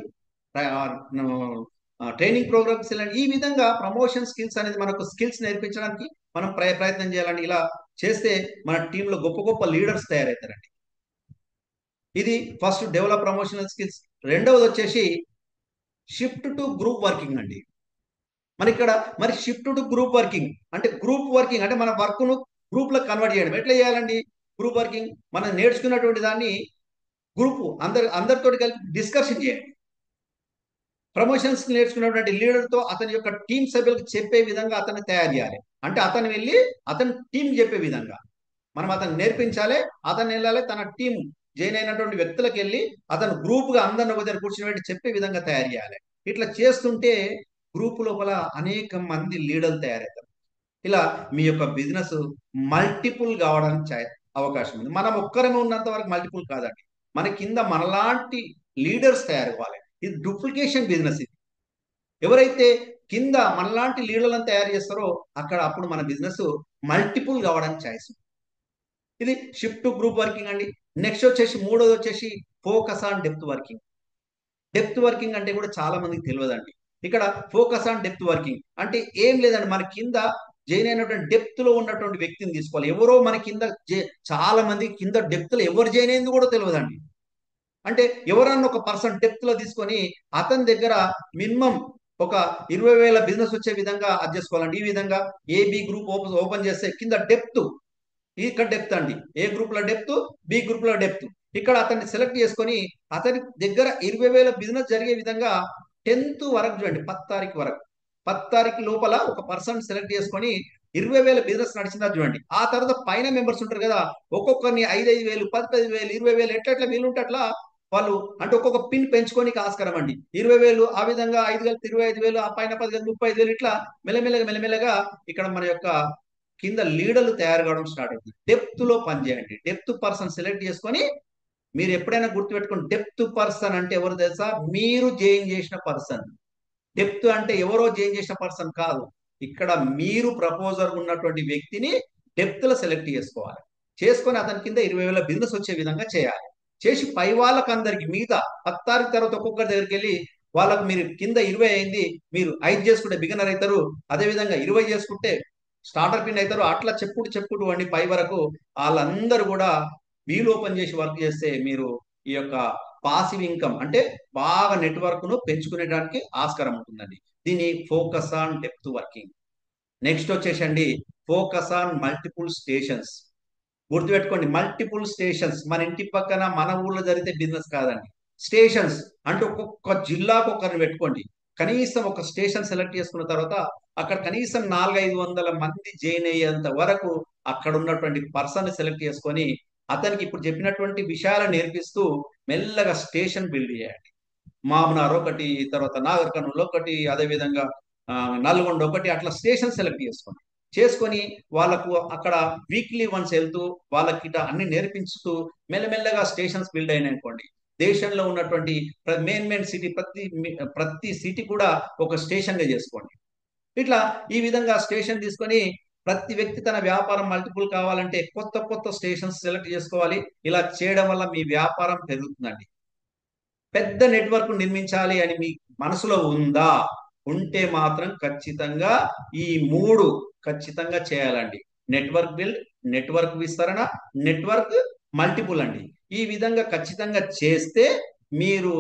ట్రైనింగ్ ప్రోగ్రామ్స్ వెళ్ళండి. ఈ విధంగా ప్రమోషన్ స్కిల్స్ అనేది, మనకు స్కిల్స్ నేర్పించడానికి మనం ప్రయత్నం చేయాలండి. ఇలా చేస్తే మన టీంలో గొప్ప గొప్ప లీడర్స్ తయారవుతారండి. ఇది ఫస్ట్ డెవలప్ ప్రమోషనల్ స్కిల్స్. రెండవది వచ్చేసి షిఫ్ట్ టు గ్రూప్ వర్కింగ్ అండి. మరి ఇక్కడ షిఫ్ట్ టు గ్రూప్ వర్కింగ్ అంటే, గ్రూప్ వర్కింగ్ అంటే మన వర్క్ ను గ్రూప్ లో కన్వర్ట్ చేయడం. ఎట్లా చేయాలండి గ్రూప్ వర్కింగ్? మనం నేర్చుకున్నటువంటి దాన్ని అందరితో కలిపి డిస్కషన్ చేయండి. ప్రమోషన్స్ నేర్చుకున్నటువంటి లీడర్ తో అతని యొక్క టీం సభ్యులకు చెప్పే విధంగా అతన్ని తయారు చేయాలి. అంటే అతను వెళ్ళి అతని టీం చెప్పే విధంగా మనం అతను నేర్పించాలి. అతను వెళ్ళాలి, తన టీం జాయిన్ అయినటువంటి వ్యక్తులకు వెళ్ళి అతను గ్రూప్ గా అందరిని ఒక దగ్గర కూర్చుని చెప్పే విధంగా తయారు చేయాలి. ఇట్లా చేస్తుంటే గ్రూప్ లోపల అనేక మంది లీడర్లు తయారవుతారు. ఇలా మీ యొక్క బిజినెస్ మల్టిపుల్ కావడానికి అవకాశం ఉంది. మనం ఒక్కరమే ఉన్నంత వరకు మల్టిపుల్ కాదండి, మన కింద మనలాంటి లీడర్స్ తయారు కావాలి. ఇది డూప్లికేషన్ బిజినెస్ ఇది. ఎవరైతే కింద మనలాంటి లీడర్లను తయారు చేస్తారో అక్కడ అప్పుడు మన బిజినెస్ మల్టిపుల్ కావడానికి ఛాయిస్. ఇది షిఫ్ట్ టు గ్రూప్ వర్కింగ్ అండి. నెక్స్ట్ వచ్చేసి మూడోది వచ్చేసి focus on depth working. Depth working అంటే కూడా చాలా మందికి తెలియదండి. ఇక్కడ ఫోకస్ ఆన్ డెప్త్ వర్కింగ్ అంటే ఏం లేదండి, మన కింద జైన్ అయినటువంటి డెప్త్ లో ఉన్నటువంటి వ్యక్తిని తీసుకోవాలి. ఎవరో మన కింద చాలా మంది కింద డెప్త్ లో ఎవరు జాయిన్ అయింది కూడా తెలియదండి. అంటే ఎవరన్నా ఒక పర్సన్ డెప్త్ లో తీసుకొని అతని దగ్గర మినిమం ఒక 20,000 బిజినెస్ వచ్చే విధంగా అది చేసుకోవాలండి. ఈ విధంగా ఏబి గ్రూప్ ఓపెన్ చేస్తే కింద డెప్త్, ఇక్కడ డెప్త్ అండి, ఏ గ్రూప్ లో డెప్త్, బి గ్రూప్ లో డెప్త్. ఇక్కడ అతన్ని సెలెక్ట్ చేసుకొని అతని దగ్గర 20,000 బిజినెస్ జరిగే విధంగా 10th వరకు చూడండి, 10 తారీఖు వరకు, 10 తారీఖు లోపల ఒక పర్సన్ సెలెక్ట్ చేసుకొని 20,000 బిజినెస్ నడిచిందా చూడండి. ఆ తర్వాత పైన మెంబర్స్ ఉంటారు కదా, ఒక్కొక్కరిని 5,5,000, 10,10,000, 20,000 ఎట్లా ఎట్లా వీలుంటే అట్లా వాళ్ళు అంటే ఒక్కొక్క పిన్ పెంచుకోనికి ఆస్కారం అండి. 20,000 ఆ విధంగా 5 కలిపి 25,000, ఆ పైన 10 కలిపి 35,000, ఇట్లా మెల్లమెల్లగా మెల్లమెల్లగా ఇక్కడ మన యొక్క కింద లీడర్లు తయారు కావడం స్టార్ట్ అవుతుంది. డెప్త్ లో పనిచేయండి. డెప్త్ పర్సన్ సెలెక్ట్ చేసుకొని మీరు ఎప్పుడైనా గుర్తుపెట్టుకోండి, డెప్త్ పర్సన్ అంటే ఎవరు తెలుసా? మీరు జైన్ చేసిన పర్సన్. డెప్త్ అంటే ఎవరో జైన్ చేసిన పర్సన్ కాదు. ఇక్కడ మీరు ప్రపోజర్ ఉన్నటువంటి వ్యక్తిని డెప్త్ లో సెలెక్ట్ చేసుకోవాలి. చేసుకొని అతని కింద 20,000 బిజినెస్ వచ్చే విధంగా చేయాలి. చేసి పై వాళ్ళకి అందరికి మీద 10 తారీఖు తర్వాత ఒక్కొక్కరి దగ్గరికి వెళ్ళి వాళ్ళకు మీరు కింద 20 అయింది, మీరు 5 చేసుకుంటే బిగినర్ అవుతారు, అదే విధంగా 20 చేసుకుంటే స్టార్టర్ పిన్ అవుతారు, అట్లా చెప్పుకుంటూ చెప్పుకుంటూ వండి పై వరకు వాళ్ళందరూ కూడా వీలు ఓపెన్ చేసి వర్క్ చేస్తే మీరు ఈ యొక్క పాసివ్ ఇన్కమ్ అంటే బాగా నెట్వర్క్ ను పెంచుకునేడానికి ఆస్కారం ఉంటుందండి. దీని focus on depth working. Next వచ్చేసండి ఫోకస్ ఆన్ మల్టిపుల్ స్టేషన్స్. గుర్తుపెట్టుకోండి, మల్టిపుల్ స్టేషన్స్. మన ఇంటి పక్కన మన ఊర్లో జరిగితే బిజినెస్ కాదండి. స్టేషన్స్ అంటే ఒక్కొక్క జిల్లాకు ఒకరిని పెట్టుకోండి. కనీసం ఒక స్టేషన్ సెలెక్ట్ చేసుకున్న తర్వాత అక్కడ కనీసం 400-500 మంది జాయిన్ అయ్యేంత వరకు అక్కడ ఉన్నటువంటి పర్సన్ సెలెక్ట్ చేసుకొని అతనికి ఇప్పుడు చెప్పినటువంటి విషయాలను నేర్పిస్తూ మెల్లగా స్టేషన్ బిల్డ్ చేయండి. మామనార్ ఒకటి, తర్వాత నాగర్ కర్నూలు ఒకటి, అదేవిధంగా నల్గొండ ఒకటి, అట్లా స్టేషన్ సెలెక్ట్ చేసుకోండి. చేసుకొని వాళ్ళకు అక్కడ వీక్లీ వన్స్ వెళ్తూ వాళ్ళకి ఇట్లా అన్ని నేర్పించుతూ మెల్లమెల్లగా స్టేషన్స్ బిల్డ్ అయినాయి అనుకోండి. దేశంలో ఉన్నటువంటి మెయిన్ సిటీ ప్రతి సిటీ కూడా ఒక స్టేషన్ గా చేసుకోండి. ఇట్లా ఈ విధంగా స్టేషన్ తీసుకొని ప్రతి వ్యక్తి తన వ్యాపారం మల్టిపుల్ కావాలంటే కొత్త కొత్త స్టేషన్స్ సెలెక్ట్ చేసుకోవాలి. ఇలా చేయడం వల్ల మీ వ్యాపారం పెరుగుతుందండి. పెద్ద నెట్వర్క్ నిర్మించాలి అని మీ మనసులో ఉందా? ఉంటే మాత్రం ఖచ్చితంగా ఈ మూడు ఖచ్చితంగా చేయాలండి. నెట్వర్క్ బిల్డ్, నెట్వర్క్ విస్తరణ, నెట్వర్క్ మల్టిపుల్ అండి. ఈ విధంగా ఖచ్చితంగా చేస్తే మీరు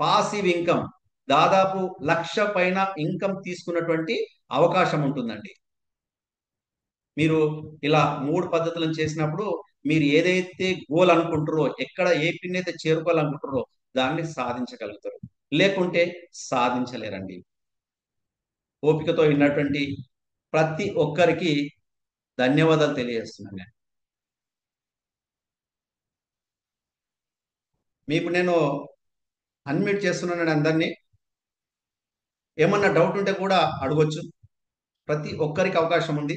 పాసివ్ ఇన్కమ్ దాదాపు 1,00,000 పైన ఇన్కమ్ తీసుకున్నటువంటి అవకాశం ఉంటుందండి. మీరు ఇలా మూడు పద్ధతులను చేసినప్పుడు మీరు ఏదైతే గోల్ అనుకుంటారో, ఎక్కడ ఏ పిన్ అయితే చేరుకోవాలనుకుంటారో దాన్ని సాధించగలుగుతారు. లేకుంటే సాధించలేరండి. ఓపికతో విన్నటువంటి ప్రతి ఒక్కరికి ధన్యవాదాలు తెలియజేస్తున్నాను నేను. మీకు నేను అన్మ్యూట్ చేస్తున్నాను అందరినీ. ఏమన్నా డౌట్ ఉంటే కూడా అడగొచ్చు. ప్రతి ఒక్కరికి అవకాశం ఉంది.